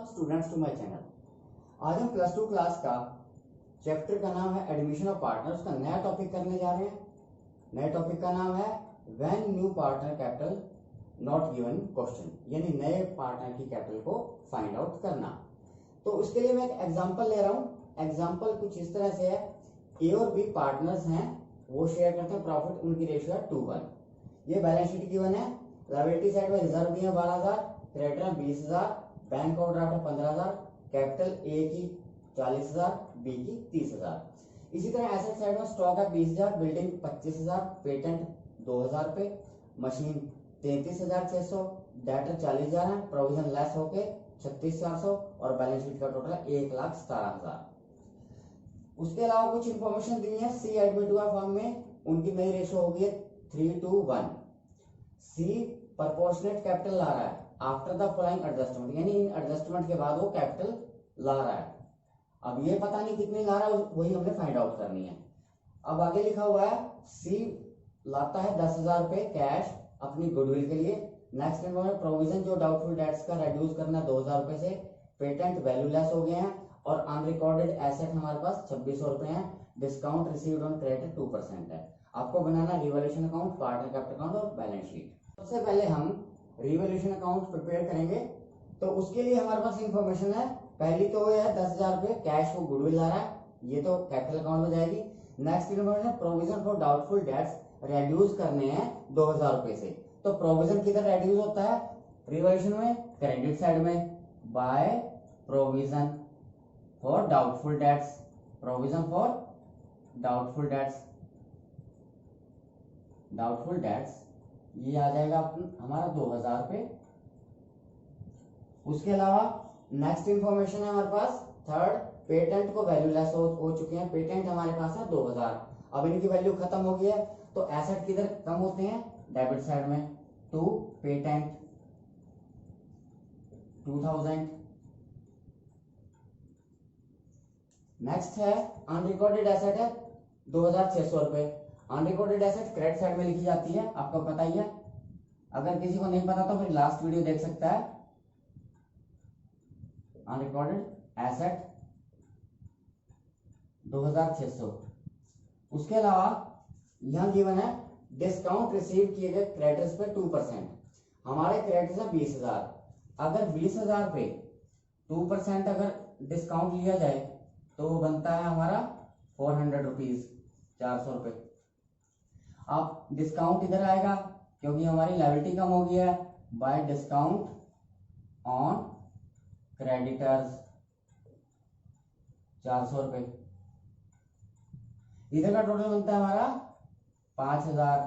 Students to my channel. आज हम plus two class का चैप्टर का नाम है एडमिशन ऑफ पार्टनर्स का नया टॉपिक करने जा रहे हैं। नए टॉपिक का नाम है when new partner capital not given question, यानी नए पार्टनर की कैपिटल को फाइंड आउट करना। तो उसके लिए मैं एक एग्जांपल ले रहा हूं। एग्जांपल कुछ इस तरह से है, ए और बी पार्टनर्स हैं, वो शेयर करते हैं प्रॉफिट, उनकी रेशियो है 2:1। ये बैलेंस शीट गिवन है। लायबिलिटी साइड में रिजर्व दिए 12,000, क्रेडिटर है 20,000, बैंक ओवरड्राफ्ट है 15,000, कैपिटल ए की 40,000, बी की 30,000। इसी तरह एसेट साइड में स्टॉक है 20,000, बिल्डिंग 25,000, पेटेंट 2,000 पे, मशीन 33,600, डेटर 40,000 है, प्रोविजन लेस होके 36,400 और बैलेंस शीट का टोटल है 1,17,000। उसके अलावा कुछ इंफॉर्मेशन दी है। सी एडमिट हुआ फॉर्म में, उनकी नई रेशियो होगी 3:1। सी प्रोपोर्शनेट कैपिटल ला रहा है आफ्टर द फॉलोइंग एडजस्टमेंट, यानी इन एडजस्टमेंट के बाद वो कैपिटल ला रहा है। अब ये पता नहीं कितनी ला रहा है, वही हमने फाइंड आउट करनी है। अब आगे लिखा हुआ है सी लाता है 10,000 रुपए कैश अपनी गुडविल के लिए। नेक्स्ट इन्वॉल्व प्रोविजन जो डाउटफुल डेट्स का रिड्यूस करना 2,000 रुपए से, पेटेंट वैल्यूलेस हो गए हैं और अनरिकॉर्डेड एसेट हमारे पास 2600 रुपए हैं। डिस्काउंट रिसीव्ड ऑन क्रेडिट 2% है। आपको बनाना revaluation account, partner capital account और बैलेंस शीट। सबसे पहले हम रिवॉल्यूशन अकाउंट प्रिपेयर करेंगे, तो उसके लिए हमारे पास इंफॉर्मेशन है। पहली तो है 10,000 रुपए कैश वो गुडविल ला रहा है, ये तो कैपिटल अकाउंट में जाएगी। Next information provision for doubtful debts reduce करने हैं 2,000 रुपए से। तो प्रोविजन किधर रिड्यूस होता है रिवॉल्यूशन में? क्रेडिट साइड में, by provision for doubtful debts. Provision for doubtful debts, doubtful debts ये आ जाएगा हमारा 2,000 रुपए। उसके अलावा नेक्स्ट इंफॉर्मेशन है हमारे पास थर्ड, पेटेंट को वैल्यूलेस हो चुके हैं। पेटेंट हमारे पास है 2,000, अब इनकी वैल्यू खत्म हो गई है, तो एसेट किधर कम होते हैं? डेबिट साइड में। To patent 2,000। नेक्स्ट है अनरिकॉर्डेड एसेट है 2,600 रुपए। अनरिकॉर्डेड एसेट क्रेडिट साइड में लिखी जाती है, आपको पता ही है। अगर किसी को नहीं पता तो फिर लास्ट वीडियो देख सकता है। Unrecorded asset 2,600। उसके अलावा यहां गिवन है डिस्काउंट रिसीव किए गए क्रेडिटर्स पे 2%। हमारे क्रेडिटर्स है 20,000। अगर 20,000 पे 2% अगर डिस्काउंट लिया जाए तो वो बनता है हमारा 400 रुपीज, 400 रुपए। अब डिस्काउंट इधर आएगा क्योंकि हमारी लायबिलिटी कम हो गई है, बाय डिस्काउंट ऑन क्रेडिटर्स 400 रुपए। इधर का टोटल बनता है हमारा 5,000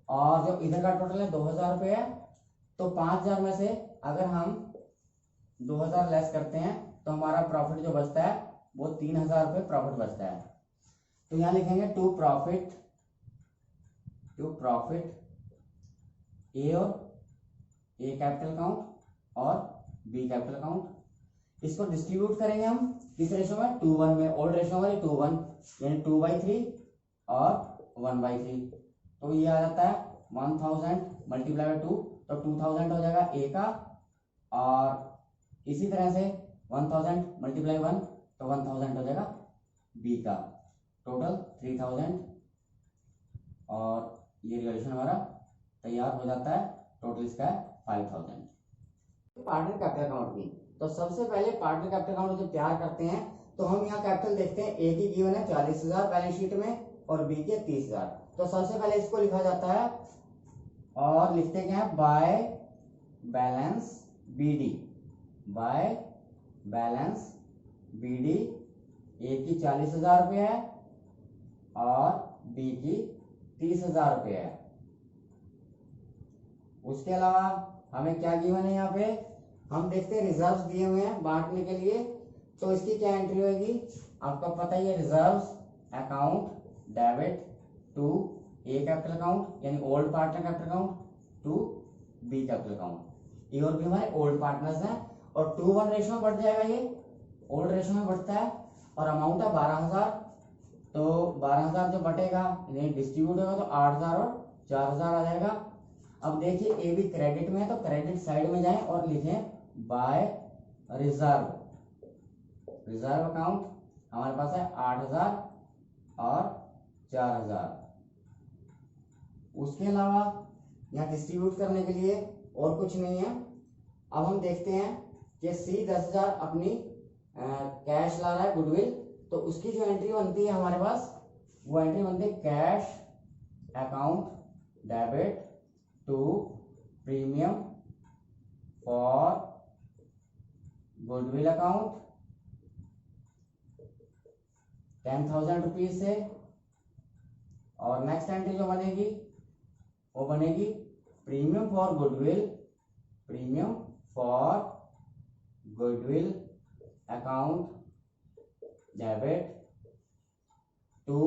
और जो इधर का टोटल है 2,000 रुपए है। तो 5,000 में से अगर हम 2,000 लेस करते हैं तो हमारा प्रॉफिट जो बचता है वो 3,000 रुपए प्रॉफिट बचता है। तो यहां लिखेंगे टू प्रॉफिट ए और ए कैपिटल अकाउंट और बी कैपिटल अकाउंट। इसको डिस्ट्रीब्यूट करेंगे हम किस रेशो में? 2:1 में। ओल्ड रेशो हमारी 2:1, यानी 2/3 और 1/3। तो ये आ जाता है 1,000 मल्टीप्लाई बाय 2, तो 2,000 हो जाएगा ए का, और इसी तरह से 1,000 मल्टीप्लाई 1 तो 1,000 हो जाएगा बी का। टोटल 3,000 और ये रिलेशन हमारा तैयार हो जाता है। टोटल इसका है 5,000। पार्टनर कैपिटल अकाउंट की, तो सबसे पहले पार्टनर कैपिटल अकाउंट जब तैयार करते हैं तो हम यहाँ कैपिटल देखते हैं। ए की गिवन है 40,000 बैलेंस शीट में और बी के 30,000। तो सबसे पहले इसको लिखा जाता है और लिखते क्या है? By balance BD, by balance BD. A की 40,000 रुपये है और बी की 30,000 रुपये है। उसके अलावा हमें क्या गिवन है? यहाँ पे हम देखते हैं रिजर्व्स दिए हुए हैं बांटने के लिए, तो इसकी क्या एंट्री होगी? आपको पता ही है, reserves account debit to A capital account यानी old partner capital account to B capital account. A और बी हमारे ओल्ड पार्टनर्स हैं और 2:1 रेशो में बढ़ जाएगा, ये ओल्ड रेशो में बढ़ता है। और अमाउंट है 12,000, तो 12,000 जो बटेगा डिस्ट्रीब्यूट होगा तो 8,000 और 4,000 आ जाएगा। अब देखिए ए भी क्रेडिट में है तो क्रेडिट साइड में जाएं और लिखें बाय रिजर्व। रिजर्व अकाउंट हमारे पास है 8,000 और 4,000। उसके अलावा यहाँ डिस्ट्रीब्यूट करने के लिए और कुछ नहीं है। अब हम देखते हैं कि सी 10,000 अपनी कैश ला रहा है, गुडविल, तो उसकी जो एंट्री बनती है हमारे पास, वो एंट्री बनती है cash account debit to premium for goodwill account 10,000 rupees से। और नेक्स्ट एंट्री जो बनेगी वो बनेगी premium for goodwill, premium for goodwill account debit to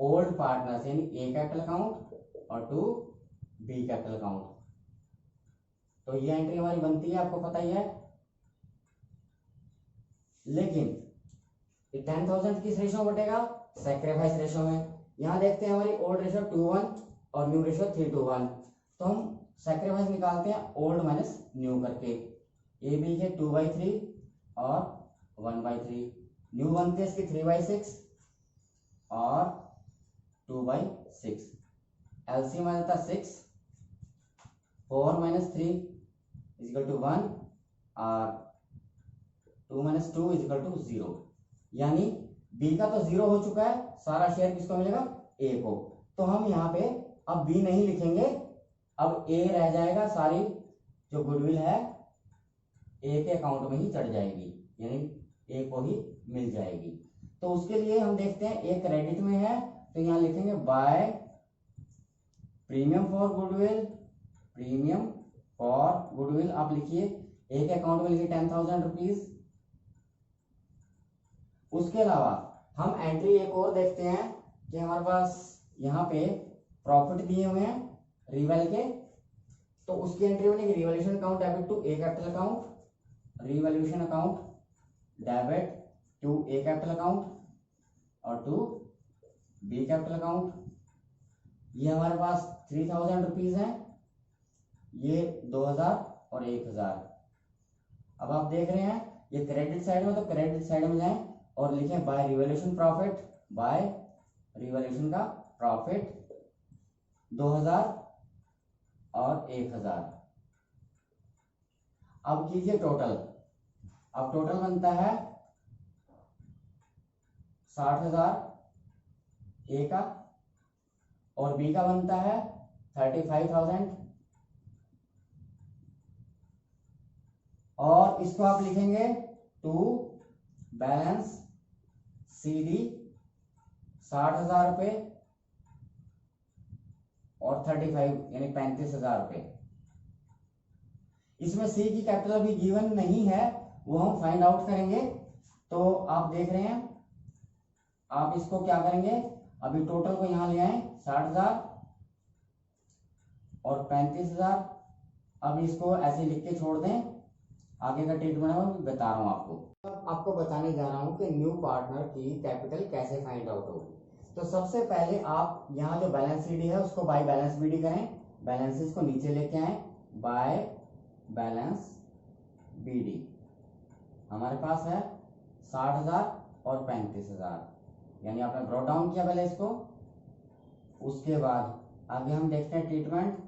old partners, यानी ए कैपिटल अकाउंट और टू बी कैपिटल अकाउंट। तो ये एंट्री हमारी बनती है, आपको पता ही है। लेकिन 10,000 किस रेशो में बटेगा? सैक्रिफाइस रेशो में। यहां देखते हैं हमारी ओल्ड रेशो 2:1 और न्यू रेशो 3:1। तो हम सैक्रिफाइस निकालते हैं ओल्ड माइनस न्यू करके। ए बी के 2/3 और 1/3। न्यू बनते हैं इसके 3/6 और 2/6। एलसीएम आ जाता 6। 4 - 3 = 1 और 2 - 2 = 0। यानी बी का तो 0 हो चुका है, सारा शेयर किसको मिलेगा? ए को। तो हम यहाँ पे अब बी नहीं लिखेंगे, अब ए रह जाएगा। सारी जो गुडविल है ए के अकाउंट में ही चढ़ जाएगी, यानी ए को ही मिल जाएगी। तो उसके लिए हम देखते हैं ए क्रेडिट में है, तो यहाँ लिखेंगे by premium for goodwill, premium for goodwill आप लिखिए, ए के अकाउंट में लिखिए 10,000 रुपीज। उसके अलावा हम एंट्री एक और देखते हैं कि हमारे पास यहाँ पे प्रॉफिट दिए हुए हैं रिवेल के, तो उसकी एंट्री बनेगी revaluation account debit to A capital account, revaluation account debit to A capital account और टू बी कैपिटल अकाउंट। ये हमारे पास 3,000 रुपीज है, ये 2,000 और 1,000। अब आप देख रहे हैं ये क्रेडिट साइड में, तो क्रेडिट साइड में जाएं और लिखें by revaluation profit, by revaluation का प्रॉफिट 2,000 और 1,000। अब कीजिए टोटल। अब टोटल बनता है 60,000 ए का और बी का बनता है 35,000। और इसको आप लिखेंगे टू बैलेंस CD 60,000 रुपए और 35 यानी 35,000 रुपए। इसमें सी की कैपिटल अभी गिवन नहीं है, वो हम फाइंड आउट करेंगे। तो आप देख रहे हैं, आप इसको क्या करेंगे, अभी टोटल को यहां ले आए 60,000 और 35,000। अब इसको ऐसे लिख के छोड़ दें, आगे का ट्रीटमेंट मैं बता रहा हूं आपको। अब आपको बताने जा रहा हूं कि न्यू पार्टनर की कैपिटल कैसे फाइंड आउट होगी। तो सबसे पहले आप यहाँ जो बैलेंस CD है उसको बाय बैलेंस BD करें, बैलेंसेस को नीचे लेके आए, बाय बैलेंस BD हमारे पास है 60,000 और 35,000, यानी आपने ब्रॉट डाउन किया पहले इसको। उसके बाद आगे हम देखते हैं ट्रीटमेंट।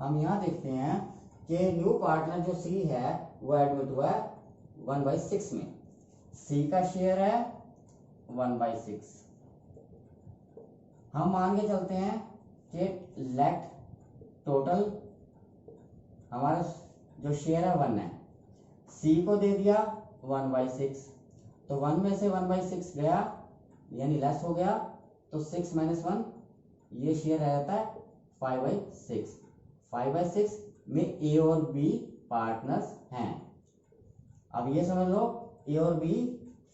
हम यहाँ देखते हैं कि न्यू पार्टनर जो सी है वो एडमिट हुआ है 1/6 में। सी का शेयर है 1/6। हम मान के चलते हैं कि लेट टोटल हमारा जो शेयर है 1 है, सी को दे दिया 1/6, तो 1 में से 1/6 गया यानी लेस हो गया, तो 6 - 1 ये शेयर रह जाता है 5/6। 5/6 में ए और बी पार्टनर्स हैं। अब ये समझ लो ए और बी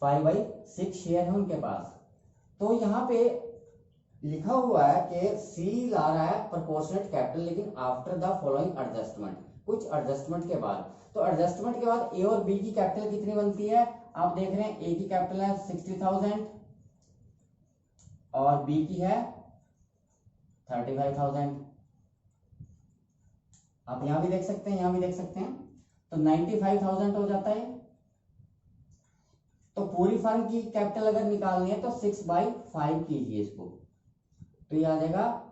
5/6 शेयर है उनके पास। तो यहाँ पे लिखा हुआ है कि सी ला रहा है प्रोपोर्शनेट कैपिटल, लेकिन आफ्टर द फॉलोइंग एडजस्टमेंट, कुछ एडजस्टमेंट के बाद। तो एडजस्टमेंट के बाद ए और बी की कैपिटल कितनी बनती है? आप देख रहे हैं ए की कैपिटल है 60,000 और बी की है 35,000। आप यहाँ भी देख सकते हैं, यहाँ भी देख सकते हैं, तो 95,000 हो जाता है। तो पूरी फर्म की कैपिटल अगर निकालनी है तो 6/5 कीजिए इसको, तो ये आ जाएगा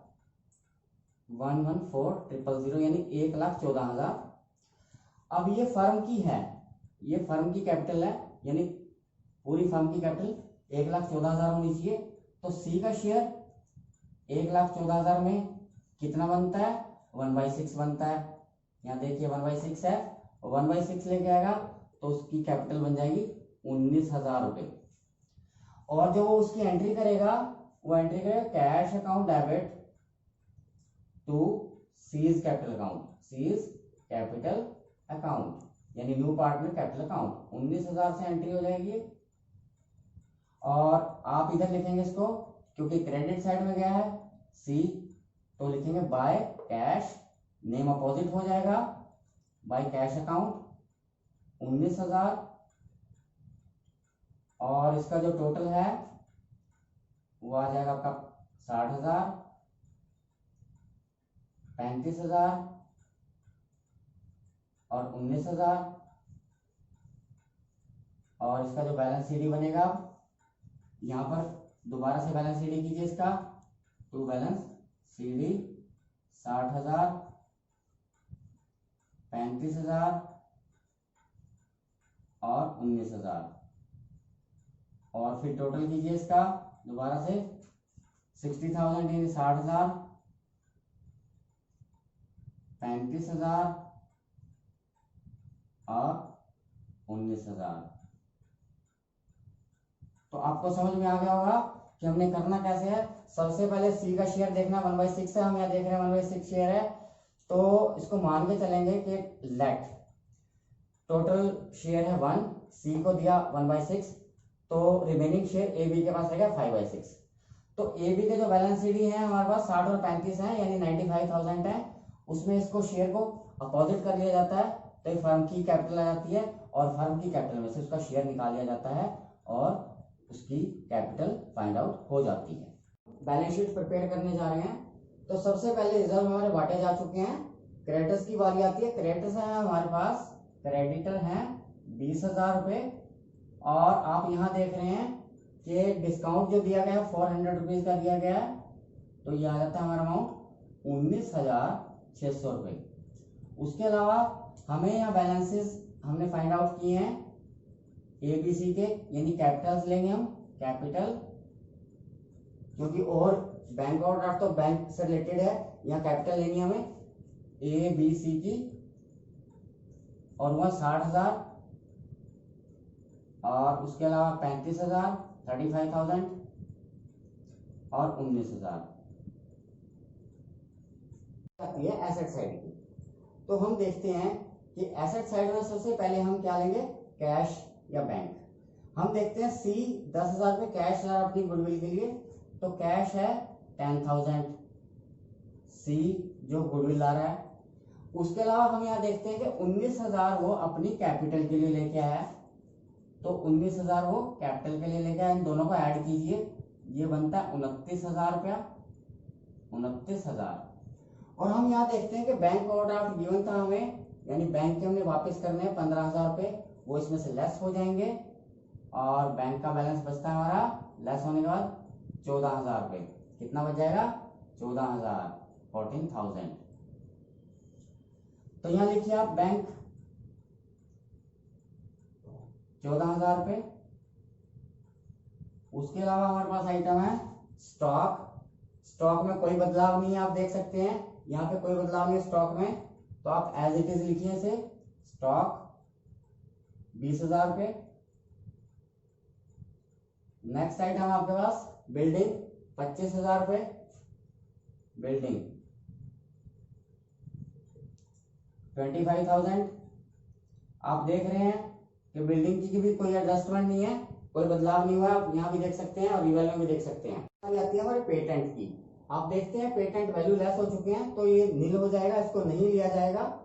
114,000 यानी 1,14,000। अब ये फर्म की है, ये फर्म की कैपिटल है, यानी पूरी फर्म की कैपिटल 1,14,000 होनी चाहिए। तो सी का शेयर 1,14,000 में कितना बनता है, 1/6 बनता है। यहाँ देखिए 1/6 है, 1/6 लेके आएगा तो उसकी कैपिटल बन जाएगी 19,000 रुपये। और जो वो उसकी एंट्री करेगा, वो एंट्री करेगा cash account debit to C's capital account, C's capital account, यानी न्यू पार्टनर कैपिटल अकाउंट। 19,000 से एंट्री हो जाएगी। और आप इधर लिखेंगे इसको, क्योंकि क्रेडिट साइड में गया है सी, तो लिखेंगे बाय कैश, नेम अपोजिट हो जाएगा, बाय कैश अकाउंट 19,000। और इसका जो टोटल है वो आ जाएगा आपका 60,000, 35,000 और 19,000। और इसका जो बैलेंस सीडी बनेगा, यहाँ पर दोबारा से बैलेंस सीडी कीजिए इसका, टू बैलेंस सीडी 60,000, 35,000 और 19,000। और फिर टोटल कीजिए इसका दोबारा से 60,000 यानी 60,000, 35,000 और 19,000। तो आपको समझ में आ गया होगा कि हमने करना कैसे है। सबसे पहले सी का शेयर देखना 1/6 है, हम यहाँ देख रहे हैं 1/6 शेयर है, तो इसको मान के चलेंगे कि लेट टोटल शेयर है 1, सी को दिया 1/6, तो रिमेनिंग शेयर ए बी के पास रहेगा 5/6। तो ए बी के जो बैलेंस सीडी है हमारे पास 60 और 35 है, यानी 95,000 है। उसमें इसको शेयर को अपोजिट कर लिया जाता है, तो फर्म की कैपिटल आ जाती है और फर्म की कैपिटल में से उसका शेयर निकाल लिया जाता है और उसकी कैपिटल फाइंड आउट हो जाती है। बैलेंस शीट प्रिपेयर करने जा रहे हैं, तो सबसे पहले रिजर्व हमारे बांटे जा चुके हैं। क्रेडिटर्स की बारी आती है। क्रेडिटर्स है हमारे पास, क्रेडिटर हैं 20,000 रुपये। और आप यहाँ देख रहे हैं कि डिस्काउंट जो दिया गया है 400 रुपीज का दिया गया है, तो ये आ जाता है हमारा अमाउंट 19,600 रुपये। उसके अलावा हमें यहाँ बैलेंसेस हमने फाइंड आउट किए हैं ए बी सी के, यानी कैपिटल्स लेंगे हम, कैपिटल, क्योंकि और बैंक ओवरड्राफ्ट तो बैंक से रिलेटेड है, यहाँ कैपिटल लेनी है हमें ए बी सी की। और वह 60,000 और उसके अलावा 35,000 35,000 और 19,000 आती है एसेट साइड की। तो हम देखते हैं कि एसेट साइड में सबसे पहले हम क्या लेंगे, कैश या बैंक। हम देखते हैं सी 10,000 रुपये कैश ला अपनी गुडविल के लिए, तो कैश है 10,000 सी जो गुडविल ला रहा है। उसके अलावा हम यहाँ देखते हैं कि 19,000 वो अपनी कैपिटल के लिए लेके आया, तो 19,000 वो कैपिटल के लिए लेके आया। इन दोनों को ऐड कीजिए, ये बनता है 29,000 रुपया, 29,000। और हम यहाँ देखते हैं कि बैंक ओवरड्राफ्ट गिवन था हमें, यानी बैंक के हमने वापस करने हैं 15,000 रुपये, वो इसमें से लेस हो जाएंगे और बैंक का बैलेंस बचता है हमारा लेस होने के बाद 14,000 रुपये। कितना बच जाएगा, 14,000, 14,000। तो यहाँ लिखिए आप बैंक 14,000 रुपये। उसके अलावा हमारे पास आइटम है स्टॉक। स्टॉक में कोई बदलाव नहीं है, आप देख सकते हैं यहाँ पे कोई बदलाव नहीं है स्टॉक में, तो आप एज इट इज लिखिए इसे, स्टॉक 20,000 रुपये। नेक्स्ट आइटम आपके पास बिल्डिंग 25,000 रुपये, बिल्डिंग 25,000। आप देख रहे हैं कि बिल्डिंग की भी कोई एडजस्टमेंट नहीं है, कोई बदलाव नहीं हुआ, आप यहाँ भी देख सकते हैं और रिवैल्यू भी देख सकते हैं। आती है हमारे पेटेंट की। आप देखते हैं पेटेंट वैल्यू लेस हो चुके हैं, तो ये नील हो जाएगा, इसको नहीं लिया जाएगा।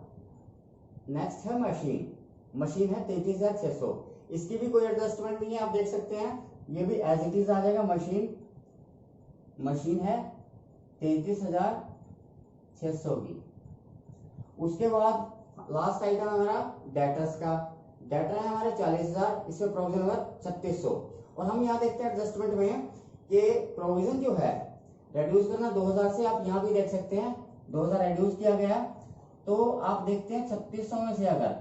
नेक्स्ट है मशीन, मशीन है 33,600, इसकी भी कोई एडजस्टमेंट नहीं है, आप देख सकते हैं, ये भी एज इट इज आ जाएगा। मशीन, मशीन है 33,600 की। उसके बाद लास्ट आइटम है हमारा डेटर्स का। डेटर है हमारे 40,000, इसमें प्रोविजन होगा 3600। और हम यहाँ देखते हैं एडजस्टमेंट में कि प्रोविजन जो है रेड्यूस करना 2000 से, आप यहाँ भी देख सकते हैं 2000 रेड्यूस किया गया। तो आप देखते हैं 3600 में से अगर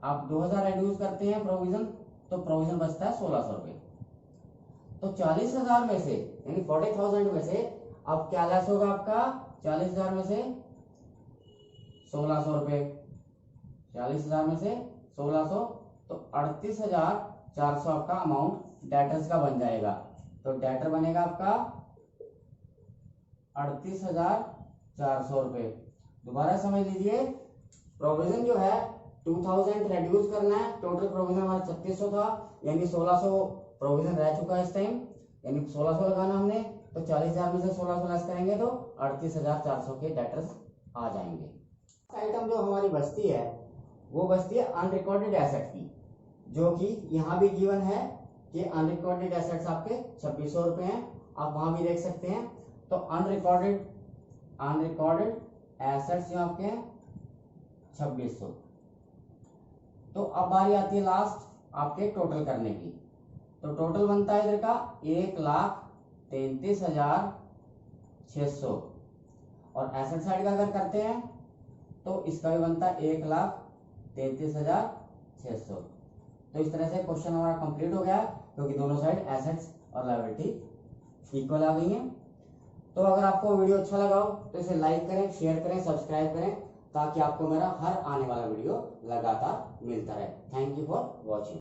आप 2000 रेड्यूस करते हैं प्रोविजन, तो प्रोविजन बचता है 1600 रुपए। तो 40,000 में से यानी 40,000 में से अब क्या लेस होगा आपका, 40,000 में से 1600 रुपए, 40,000 में से 1600, तो 38,400 आपका अमाउंट डेटर्स का बन जाएगा। तो डेटर बनेगा आपका 38,400 रुपए। दोबारा समझ लीजिए, प्रोविजन जो है 2000 रेड्यूस करना है, टोटल प्रोविजन हमारा 3600 था, यानी 1600 प्रोविजन रह चुका है इस टाइम, यानी 1600 लगाना हमने। तो 40,000 में से 1600 लेस करेंगे तो 38,400 के डेटर्स आ जाएंगे। आइटम जो हमारी बचती है वो बचती है अनरिकॉर्डेड एसेट की, जो कि यहाँ भी गिवन है कि अनरिकॉर्डेड एसेट्स आपके 2600 रुपए हैं, आप वहां भी देख सकते हैं। तो अनरिकॉर्डेड एसेट्स जो आपके हैं 2600। तो अब बारी आती है लास्ट आपके टोटल करने की। तो टोटल बनता है इधर का 1,33,600, और एसेट साइड का अगर करते हैं तो इसका भी बनता है 1,33,600। तो इस तरह से क्वेश्चन हमारा कंप्लीट हो गया, क्योंकि दोनों साइड एसेट्स और लायबिलिटी इक्वल आ गई हैं। तो अगर आपको वीडियो अच्छा लगा हो तो इसे लाइक करें, शेयर करें, सब्सक्राइब करें, ताकि आपको मेरा हर आने वाला वीडियो लगातार मिलता रहे। Thank you for watching.